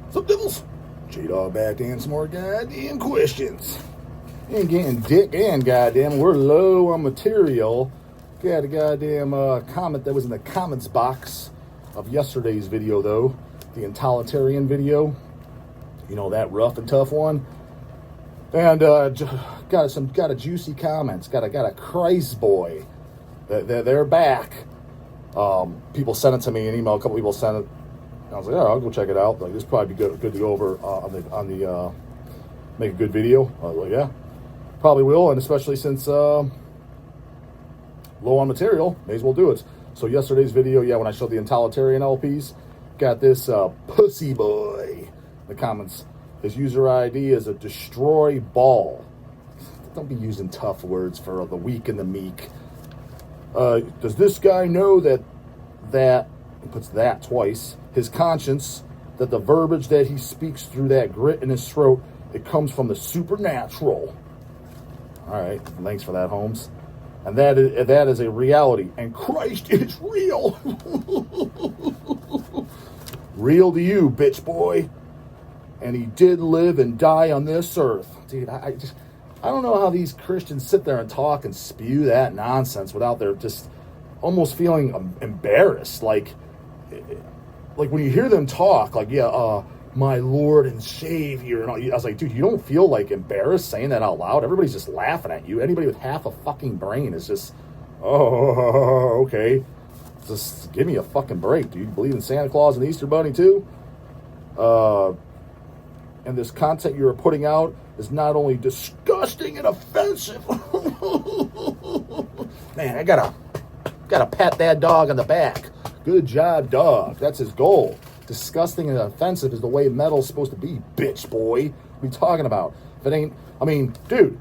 Sup, devils? J-Dog back to answer some more goddamn questions. Ain't getting dick and goddamn, we're low on material. Got a goddamn comment that was in the comments box of yesterday's video, though. The Totalitarian video. You know, that rough and tough one. And got a juicy comments. Got a Christ boy. They're back. People sent it to me in email. A couple people sent it. I was like, oh, I'll go check it out. Like, this probably be good to go over on the make a good video. I was like, yeah, probably will, and especially since low on material, may as well do it. So yesterday's video, yeah, when I showed the Totalitarian LPs, got this pussy boy in the comments. His user ID is a destroy ball. Don't be using tough words for the weak and the meek. Does this guy know that he puts that twice, his conscience, that the verbiage that he speaks through that grit in his throat, it comes from the supernatural? All right, thanks for that, Holmes. And that is a reality, and Christ is real. Real to you, bitch boy. And he did live and die on this earth. Dude, I don't know how these Christians sit there and talk and spew that nonsense without their just almost feeling embarrassed. Like when you hear them talk, like, yeah, my Lord and Savior, and all, I was like, dude, you don't feel like embarrassed saying that out loud? Everybody's just laughing at you. Anybody with half a fucking brain is just, oh, okay. Just give me a fucking break, dude. You believe in Santa Claus and the Easter Bunny too? And this content you're putting out is not only disgusting and offensive. Man, I gotta pat that dog on the back. Good job, dog. That's his goal. Disgusting and offensive is the way metal's supposed to be, bitch boy. What are you talking about? If it ain't, I mean, dude,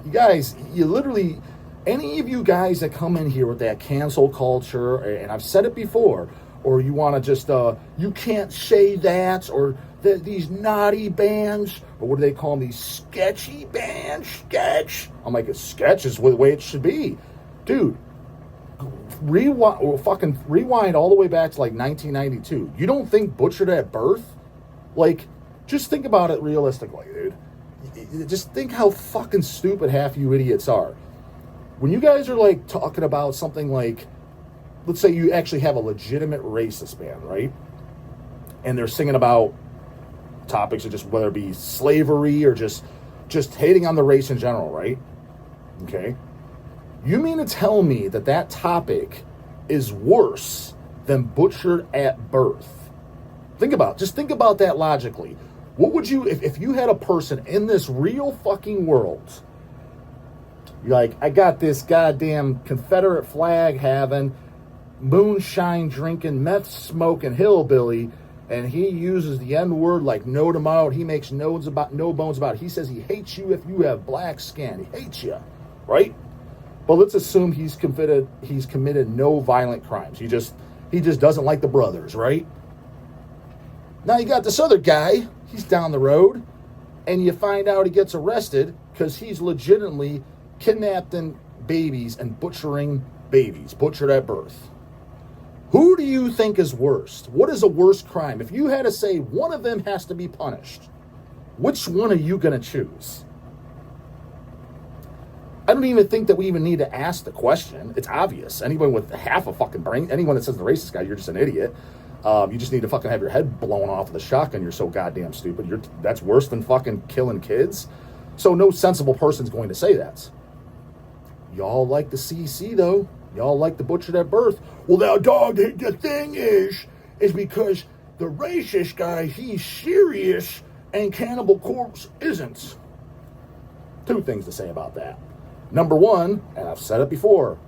you guys, you literally, any of you guys that come in here with that cancel culture, and I've said it before, or you want to just, you can't say that, or these naughty bands, or what do they call them, these sketchy bands, sketch. I'm like, a sketch is the way it should be. Dude, rewind all the way back to like 1992. You don't think butchered at birth? Like, just think about it realistically, dude. Just think how fucking stupid half you idiots are. When you guys are like talking about something like, let's say you actually have a legitimate racist band, right? And they're singing about topics of just whether it be slavery or just hating on the race in general, right? Okay. You mean to tell me that topic is worse than butchered at birth? Think about that logically. What would you, if you had a person in this real fucking world, you're like, I got this goddamn Confederate flag having, moonshine drinking, meth smoking hillbilly, and he uses the N-word like no tomorrow. He makes no bones about it. He says he hates you if you have black skin. He hates you, right? But let's assume he's committed no violent crimes. He just doesn't like the brothers, right? Now you got this other guy. He's down the road, and you find out he gets arrested because he's legitimately kidnapping babies and butchering babies, butchered at birth. Who do you think is worst? What is a worse crime? If you had to say one of them has to be punished, which one are you going to choose? I don't even think that we even need to ask the question. It's obvious. Anyone with half a fucking brain, anyone that says the racist guy, you're just an idiot. You just need to fucking have your head blown off with a shotgun. You're so goddamn stupid. That's worse than fucking killing kids. So no sensible person's going to say that. Y'all like the CC though. Y'all like the butchered at birth. Well, now, dog, the thing is because the racist guy, he's serious, and Cannibal Corpse isn't. Two things to say about that. Number one, and I've said it before,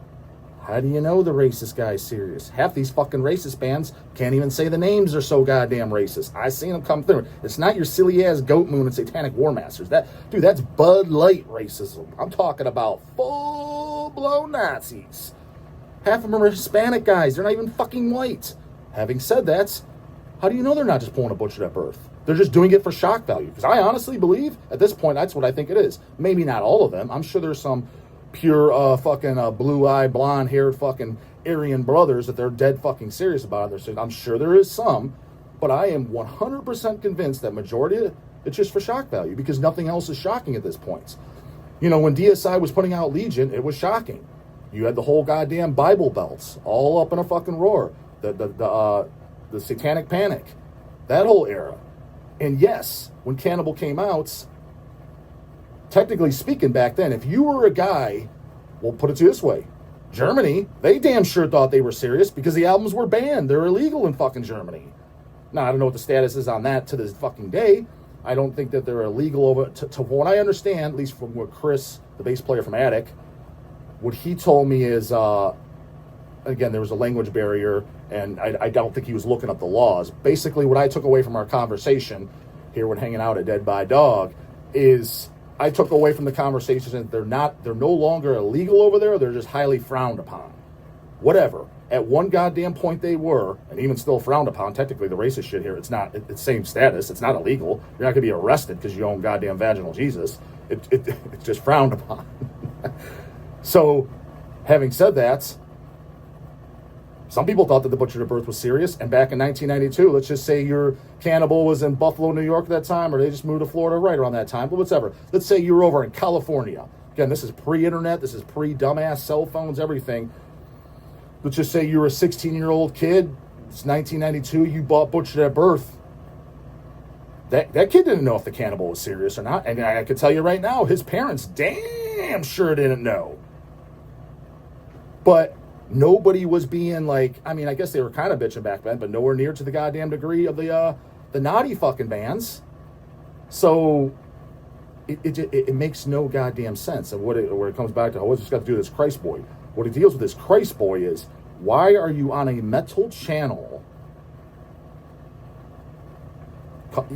how do you know the racist guy's serious? Half these fucking racist bands can't even say the names, are so goddamn racist. I seen them come through. It's not your silly ass Goat Moon and Satanic War Masters. That's Bud Light racism. I'm talking about full-blown Nazis. Half of them are Hispanic guys. They're not even fucking white. Having said that, how do you know they're not just pulling a butcher at birth? They're just doing it for shock value. Because I honestly believe, at this point, that's what I think it is. Maybe not all of them. I'm sure there's some pure fucking blue-eyed, blonde-haired fucking Aryan brothers that they're dead fucking serious about it. I'm sure there is some. But I am 100% convinced that majority, it's just for shock value, because nothing else is shocking at this point. You know, when Deicide was putting out Legion, it was shocking. You had the whole goddamn Bible belts all up in a fucking roar. The Satanic Panic, that whole era. And yes, when Cannibal came out, technically speaking back then, if you were a guy, we'll put it to you this way, Germany, they damn sure thought they were serious because the albums were banned. They're illegal in fucking Germany. Now, I don't know what the status is on that to this fucking day. I don't think that they're illegal over, to what I understand, at least from what Chris, the bass player from Attic, what he told me is, again, there was a language barrier, and I don't think he was looking up the laws. Basically, what I took away from our conversation here when hanging out at Dead by Dog is I took away from the conversation that they're no longer illegal over there. They're just highly frowned upon. Whatever. At one goddamn point they were, and even still frowned upon. Technically, the racist shit here, it's same status. It's not illegal. You're not going to be arrested because you own goddamn vaginal Jesus. It's just frowned upon. So, having said that, some people thought that the Butcher to Birth was serious, and back in 1992, let's just say your Cannibal was in Buffalo, New York at that time, or they just moved to Florida right around that time, but whatever. Let's say you were over in California. Again, this is pre-internet, this is pre-dumbass cell phones, everything. Let's just say you were a 16-year-old kid, it's 1992, you bought Butcher to Birth. That kid didn't know if the Cannibal was serious or not, and I can tell you right now, his parents damn sure didn't know. But nobody was being like, I mean, I guess they were kind of bitching back then, but nowhere near to the goddamn degree of the naughty fucking bands. So it makes no goddamn sense. And where it comes back to, what's this got to do with this Christ boy? What it deals with this Christ boy is, why are you on a metal channel?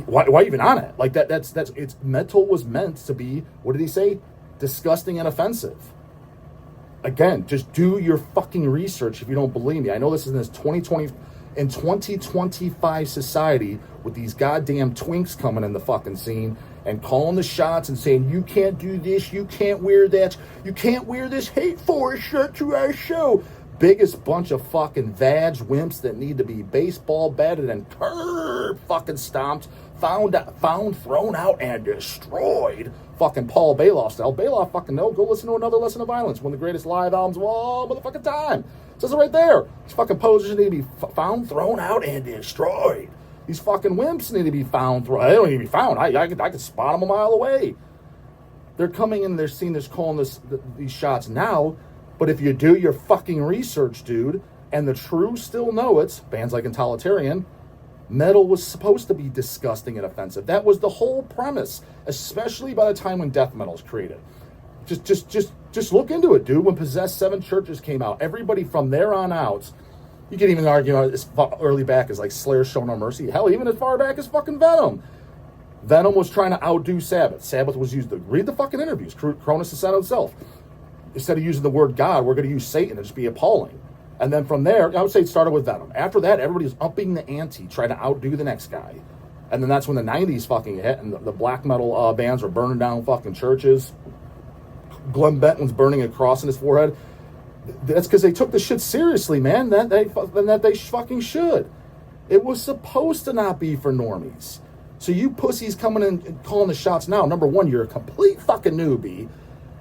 Why even on it? Like it's metal was meant to be, what did he say? Disgusting and offensive. Again, just do your fucking research if you don't believe me. I know this is in this 2025 society with these goddamn twinks coming in the fucking scene and calling the shots and saying, you can't do this, you can't wear that, you can't wear this hate forest shirt to our show. Biggest bunch of fucking vag wimps that need to be baseball batted and curb fucking stomped, found, thrown out, and destroyed. Fucking Paul Bailoff style. Bailoff fucking no. Go listen to Another Lesson of Violence. One of the greatest live albums of all motherfucking time. It says it right there. These fucking posers need to be found, thrown out, and destroyed. These fucking wimps need to be found, thrown. They don't need to be found. I could spot them a mile away. They're coming in, they're seeing this, calling these shots now. But if you do your fucking research, dude, and the true still know it, bands like Intolerantarian, metal was supposed to be disgusting and offensive. That was the whole premise, especially by the time when death metal was created. Just look into it, dude. When Possessed 7 Churches came out, everybody from there on out, you can even argue as early back as like Slayer, Show No Mercy. Hell, even as far back as fucking Venom. Venom was trying to outdo Sabbath. Sabbath was used to read the fucking interviews. Cronus said himself. Instead of using the word God, we're going to use Satan and just be appalling. And then from there, I would say it started with Venom. After that, everybody was upping the ante, trying to outdo the next guy. And then that's when the 90s fucking hit, and the black metal bands were burning down fucking churches. Glenn Benton's burning a cross in his forehead. That's because they took the shit seriously, man. That they fucking should. It was supposed to not be for normies. So you pussies coming in and calling the shots now, number one, you're a complete fucking newbie.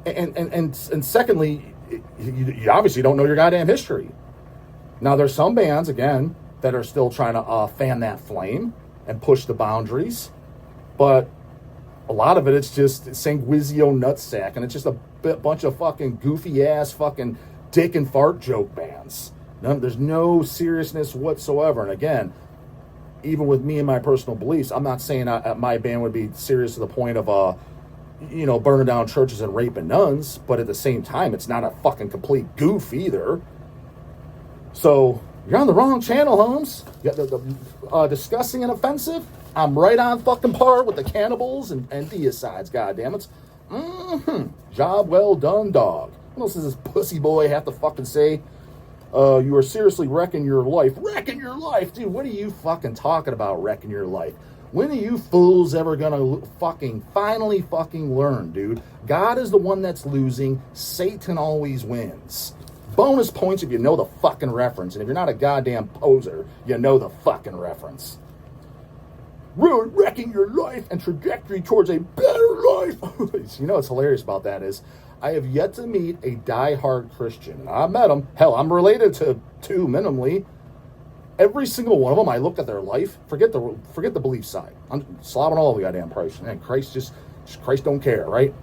And secondly, you obviously don't know your goddamn history. Now, there's some bands, again, that are still trying to fan that flame and push the boundaries. But a lot of it, it's just sanguizio nutsack. And it's just a bunch of fucking goofy-ass fucking dick and fart joke bands. There's no seriousness whatsoever. And again, even with me and my personal beliefs, I'm not saying my band would be serious to the point of burning down churches and raping nuns, but at the same time, it's not a fucking complete goof either. So, you're on the wrong channel, Holmes. You got the disgusting and offensive. I'm right on fucking par with the Cannibals and Deicides, goddammit. Job well done, dog. What else does this pussy boy have to fucking say? You are seriously wrecking your life. Wrecking your life? Dude, what are you fucking talking about, wrecking your life? When are you fools ever gonna finally learn, dude? God is the one that's losing. Satan always wins. Bonus points if you know the fucking reference. And if you're not a goddamn poser, you know the fucking reference. wrecking your life and trajectory towards a better life. You know what's hilarious about that is I have yet to meet a diehard Christian. And I met them. Hell, I'm related to two minimally. Every single one of them, I looked at their life. Forget the belief side. I'm slobbing all over the goddamn Christ. And Christ Christ don't care, right?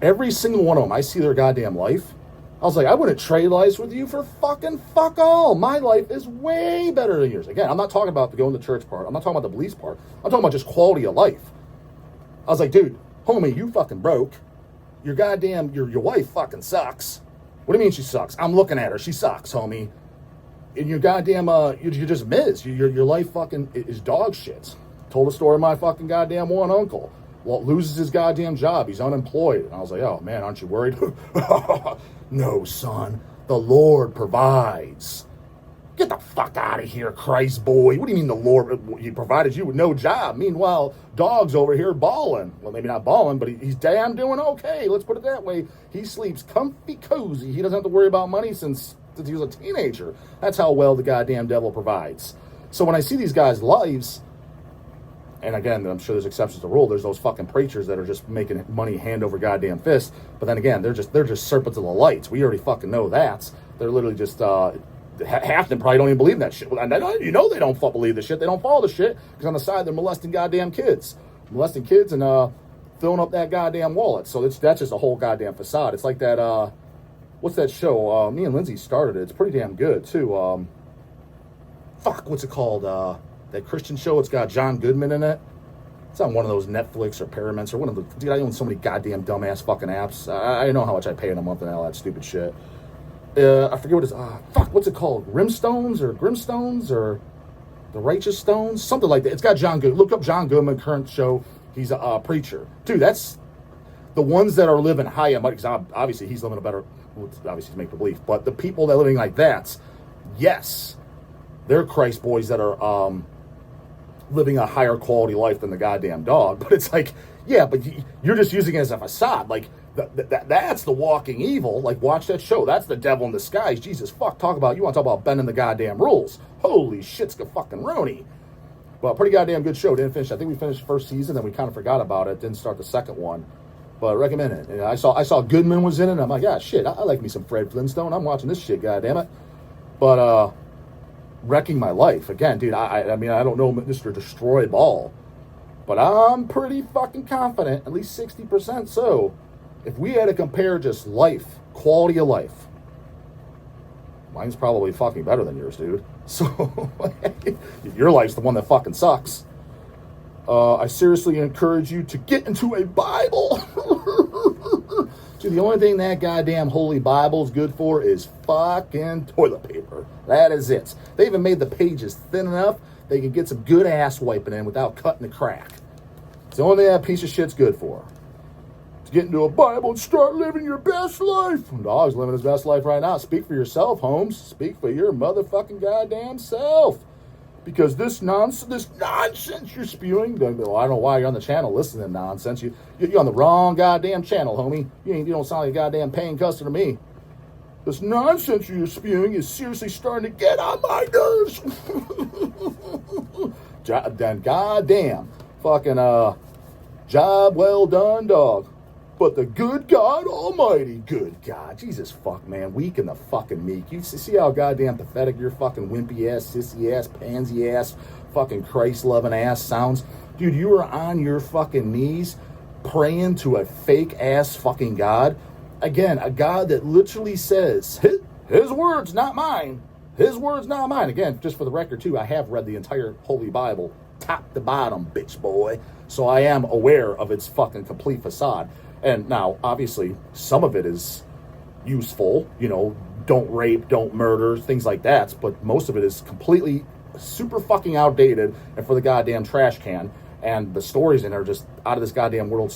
Every single one of them, I see their goddamn life. I was like, I wouldn't trade lives with you for fuck all. My life is way better than yours. Again, I'm not talking about the going to church part. I'm not talking about the beliefs part. I'm talking about just quality of life. I was like, dude, homie, you fucking broke. Your goddamn, your wife fucking sucks. What do you mean she sucks? I'm looking at her. She sucks, homie. And your goddamn, you're just Miz. Your life fucking is dog shit. Told a story of my fucking goddamn one uncle. Well, loses his goddamn job. He's unemployed. And I was like, oh, man, aren't you worried? No, son. The Lord provides. Get the fuck out of here, Christ boy. What do you mean the Lord? He provided you with no job. Meanwhile, dog's over here balling. Well, maybe not balling, but he's damn doing okay. Let's put it that way. He sleeps comfy cozy. He doesn't have to worry about money since he was a teenager. That's how well the goddamn devil provides. So when I see these guys' lives, and again, I'm sure there's exceptions to the rule. There's those fucking preachers that are just making money hand over goddamn fist. But then again, they're just serpents of the lights. We already fucking know that. They're literally just half of them probably don't even believe that shit. And you know they don't believe the shit. They don't follow the shit because on the side they're molesting goddamn kids, and filling up that goddamn wallet. So that's just a whole goddamn facade. It's like that. What's that show? Me and Lindsay started it. It's pretty damn good too. What's it called? That Christian show, it's got John Goodman in it. It's on one of those Netflix or Paramount or one of the... Dude, I own so many goddamn dumbass fucking apps. I know how much I pay in a month and all that stupid shit. I forget what it's... what's it called? Grimstones or The Righteous Stones? Something like that. It's got John Goodman. Look up John Goodman, current show. He's a preacher. Dude, that's... The ones that are living high and money, because obviously he's living a better... Obviously to make belief. But the people that are living like that, yes, they're Christ boys that are... living a higher quality life than the goddamn dog. But it's like, yeah, but you're just using it as a facade. Like, that's the walking evil. Like, watch that show. That's the devil in disguise. Jesus, fuck, you want to talk about bending the goddamn rules. Holy shit's fucking Roni. But pretty goddamn good show. Didn't finish. I think we finished the first season, then we kind of forgot about it. Didn't start the second one. But I recommend it. And I saw Goodman was in it, and I'm like, yeah, shit, I like me some Fred Flintstone. I'm watching this shit, goddammit. But, wrecking my life. Again, dude, I mean, I don't know Mr. Destroy Ball, but I'm pretty fucking confident, at least 60% so, if we had to compare just life, quality of life, mine's probably fucking better than yours, dude. So, your life's the one that fucking sucks. I seriously encourage you to get into a Bible. Dude, the only thing that goddamn Holy Bible is good for is fucking toilet paper. That is it. They even made the pages thin enough they can get some good ass wiping in without cutting the crack. It's the only thing that piece of shit's good for. To get into a Bible and start living your best life. Dog's living his best life right now. Speak for yourself, Holmes. Speak for your motherfucking goddamn self. Because this nonsense you're spewing, I don't know why you're on the channel listening to nonsense. You're on the wrong goddamn channel, homie. You don't sound like a goddamn paying customer to me. This nonsense you're spewing is seriously starting to get on my nerves. Goddamn. Fucking, job well done, dog. But the good God Almighty, good God, Jesus fuck, man, weak in the fucking meek. You see how goddamn pathetic your fucking wimpy ass, sissy ass, pansy ass, fucking Christ-loving ass sounds? Dude, you are on your fucking knees praying to a fake ass fucking God. Again, a God that literally says, his words, not mine. His words, not mine. Again, just for the record, too, I have read the entire Holy Bible, top to bottom, bitch boy. So I am aware of its fucking complete facade. And now, obviously, some of it is useful, don't rape, don't murder, things like that. But most of it is completely super fucking outdated and for the goddamn trash can. And the stories in it are just out of this goddamn world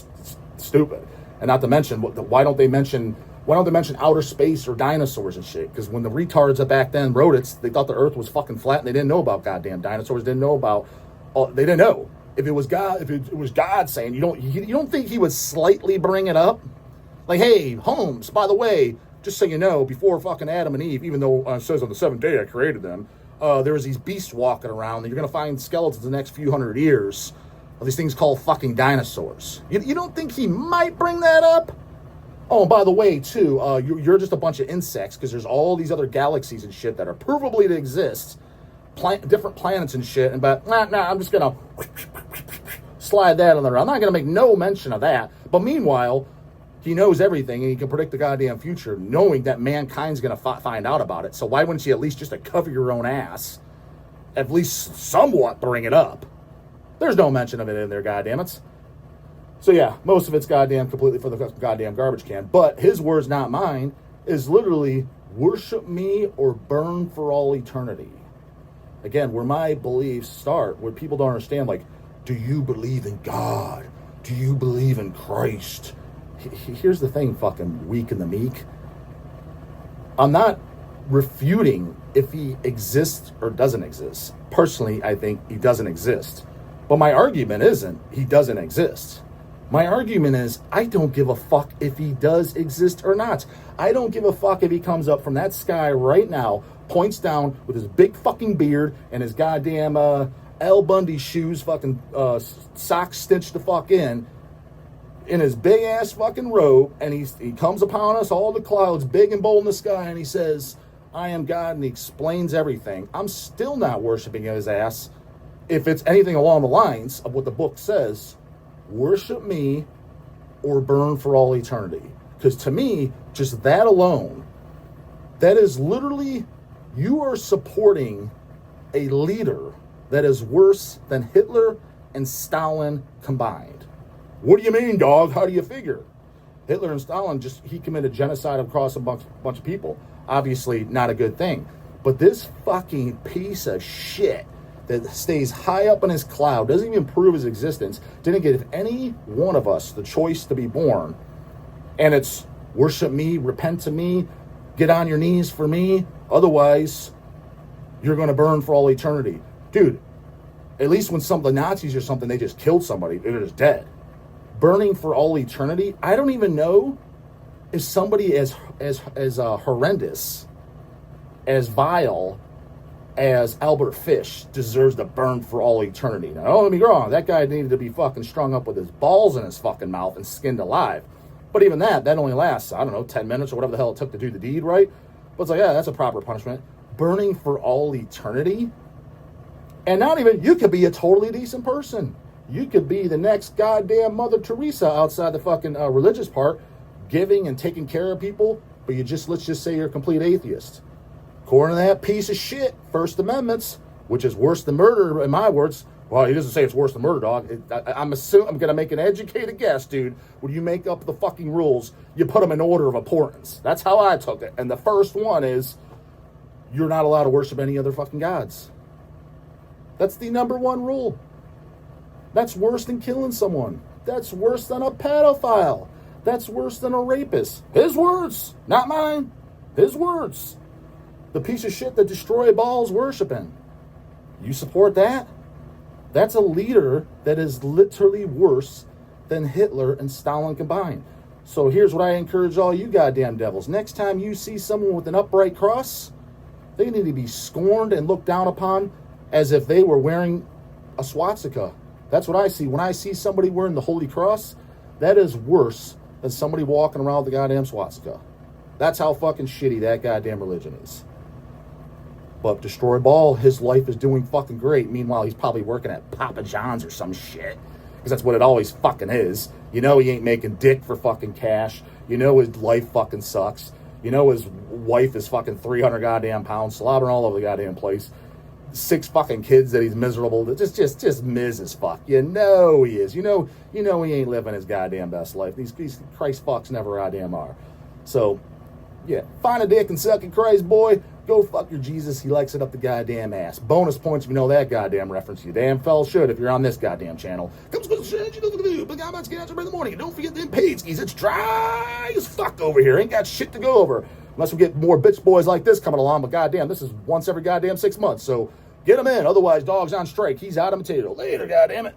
stupid. And not to mention, why don't they mention outer space or dinosaurs and shit? Because when the retards that back then wrote it, they thought the earth was fucking flat and they didn't know about goddamn dinosaurs, they didn't know. If it was God saying, you don't think he would slightly bring it up? Like, hey, Holmes, by the way, just so you know, before fucking Adam and Eve, even though it says on the seventh day I created them, there's these beasts walking around, and you're going to find skeletons in the next few hundred years of these things called fucking dinosaurs. You don't think he might bring that up? Oh, and by the way, too, you're just a bunch of insects, because there's all these other galaxies and shit that are provably to exist, different planets and shit, but I'm just going to slide that on there. I'm not going to make no mention of that. But meanwhile, he knows everything, and he can predict the goddamn future, knowing that mankind's going to find out about it. So why wouldn't you at least just to cover your own ass, at least somewhat bring it up? There's no mention of it in there, goddammit. So yeah, most of it's goddamn completely for the goddamn garbage can. But his words, not mine, is literally, worship me or burn for all eternity. Again, where my beliefs start, where people don't understand, like, do you believe in God? Do you believe in Christ? Here's the thing, fucking weak and the meek. I'm not refuting if he exists or doesn't exist. Personally, I think he doesn't exist. But my argument isn't he doesn't exist. My argument is I don't give a fuck if he does exist or not. I don't give a fuck if he comes up from that sky right now, points down with his big fucking beard and his goddamn Al Bundy shoes, fucking socks stitched the fuck in his big ass fucking robe, and he comes upon us, all the clouds big and bold in the sky, and he says, I am God, and he explains everything. I'm still not worshiping his ass if it's anything along the lines of what the book says. Worship me or burn for all eternity. Because to me, just that alone, that is literally, you are supporting a leader that is worse than Hitler and Stalin combined. What do you mean, dog? How do you figure? Hitler and Stalin, he committed genocide across a bunch of people. Obviously not a good thing. But this fucking piece of shit that stays high up in his cloud, doesn't even prove his existence, didn't give any one of us the choice to be born. And it's worship me, repent to me, get on your knees for me, otherwise you're going to burn for all eternity. Dude, at least when some of the Nazis or something, they just killed somebody, they're just dead. Burning for all eternity, I don't even know if somebody as horrendous, as vile as Albert Fish deserves to burn for all eternity. Now, don't get me wrong, that guy needed to be fucking strung up with his balls in his fucking mouth and skinned alive. But even that only lasts, I don't know, 10 minutes or whatever the hell it took to do the deed, right? But it's like, yeah, that's a proper punishment. Burning for all eternity? And not even, you could be a totally decent person. You could be the next goddamn Mother Teresa outside the fucking religious part, giving and taking care of people, but let's just say you're a complete atheist. According to that piece of shit, First Amendments, which is worse than murder, in my words. Well, he doesn't say it's worse than murder, dog. I'm going to make an educated guess, dude. When you make up the fucking rules, you put them in order of importance. That's how I took it. And the first one is, you're not allowed to worship any other fucking gods. That's the number one rule. That's worse than killing someone. That's worse than a pedophile. That's worse than a rapist. His words, not mine. His words. The piece of shit that Destroy Ball's worshiping. You support that? That's a leader that is literally worse than Hitler and Stalin combined. So here's what I encourage all you goddamn devils. Next time you see someone with an upright cross, they need to be scorned and looked down upon as if they were wearing a swastika. That's what I see. When I see somebody wearing the Holy Cross, that is worse than somebody walking around with the goddamn swastika. That's how fucking shitty that goddamn religion is. But Destroy Ball, his life is doing fucking great. Meanwhile, he's probably working at Papa John's or some shit. Because that's what it always fucking is. You know he ain't making dick for fucking cash. You know his life fucking sucks. You know his wife is fucking 300 goddamn pounds, slobbering all over the goddamn place. 6 fucking kids that he's miserable. Just miz as fuck. You know he is. You know he ain't living his goddamn best life. These Christ fucks never goddamn are. So, yeah, find a dick and suck it, Christ boy. Go fuck your Jesus. He likes it up the goddamn ass. Bonus points if you know that goddamn reference. You damn fell should if you're on this goddamn channel. Come to shit, you know what to do. But I'm about to get out in the morning. And don't forget them paid skis. It's dry as fuck over here. Ain't got shit to go over. Unless we get more bitch boys like this coming along. But goddamn, this is once every goddamn 6 months. So get him in. Otherwise, dog's on strike. He's out of potato. Later, goddamn it.